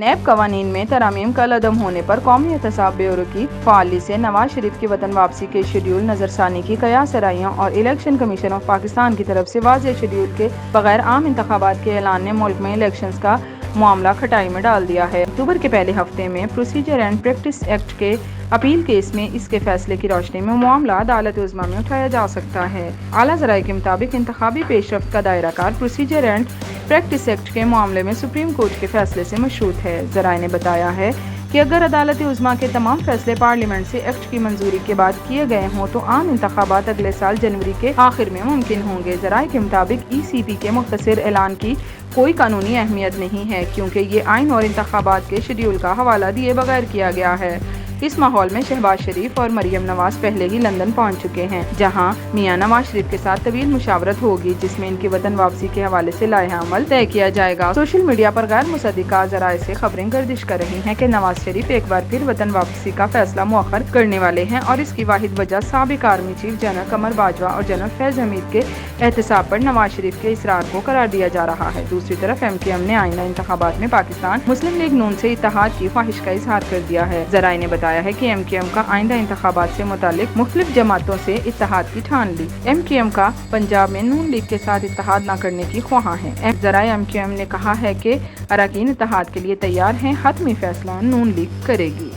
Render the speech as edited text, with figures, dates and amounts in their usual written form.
NAB قوانین میں ترامیم کا عدم ہونے پر قومی احتساب بیورو کی فعالی سے نواز شریف کی وطن واپسی کے شیڈول نظرثانی کی قیاس رائیوں اور الیکشن کمیشن آف پاکستان کی طرف سے واضح شیڈول کے بغیر عام انتخابات کے اعلان نے ملک میں الیکشنز کا معاملہ کھٹائی میں ڈال دیا ہے۔ اکتوبر کے پہلے ہفتے میں پروسیجر اینڈ پریکٹس ایکٹ کے اپیل کیس میں اس کے فیصلے کی روشنی میں معاملہ عدالت عظمیٰ میں اٹھایا جا سکتا ہے۔ اعلیٰ ذرائع کے مطابق انتخابی پیش رفت کا دائرہ کار پروسیجر اینڈ پریکٹس ایکٹ کے معاملے میں سپریم کورٹ کے فیصلے سے مشروط ہے۔ ذرائع نے بتایا ہے کہ اگر عدالت عظمیٰ کے تمام فیصلے پارلیمنٹ سے ایکٹ کی منظوری کے بعد کیے گئے ہوں تو عام انتخابات اگلے سال جنوری کے آخر میں ممکن ہوں گے۔ ذرائع کے مطابق ای سی پی کے مختصر اعلان کی کوئی قانونی اہمیت نہیں ہے کیونکہ یہ آئین اور انتخابات کے شیڈول کا حوالہ دیے بغیر کیا گیا ہے۔ اس ماحول میں شہباز شریف اور مریم نواز پہلے ہی لندن پہنچ چکے ہیں، جہاں میاں نواز شریف کے ساتھ طویل مشاورت ہوگی جس میں ان کی وطن واپسی کے حوالے سے لائحہ عمل طے کیا جائے گا۔ سوشل میڈیا پر غیر مصدقہ ذرائع سے خبریں گردش کر رہی ہیں کہ نواز شریف ایک بار پھر وطن واپسی کا فیصلہ مؤخر کرنے والے ہیں اور اس کی واحد وجہ سابق army chief general Qamar Bajwa اور جنرل فیض حمید کے احتساب پر نواز شریف کے اصرار کو قرار دیا جا رہا ہے۔ دوسری طرف ایم کیو ایم نے آئندہ انتخابات میں پاکستان مسلم لیگ نون سے اتحاد کی خواہش کا اظہار کر دیا ہے۔ ذرائع نے بتایا ہے کہ ایم کیو ایم کا آئندہ انتخابات سے متعلق مختلف جماعتوں سے اتحاد کی ٹھان لی۔ ایم کیو ایم کا پنجاب میں نون لیگ کے ساتھ اتحاد نہ کرنے کی خواہاں ہے۔ ذرائع ایم کیو ایم نے کہا ہے کہ اراکین اتحاد کے لیے تیار ہیں، حتمی فیصلہ نون لیگ کرے گی۔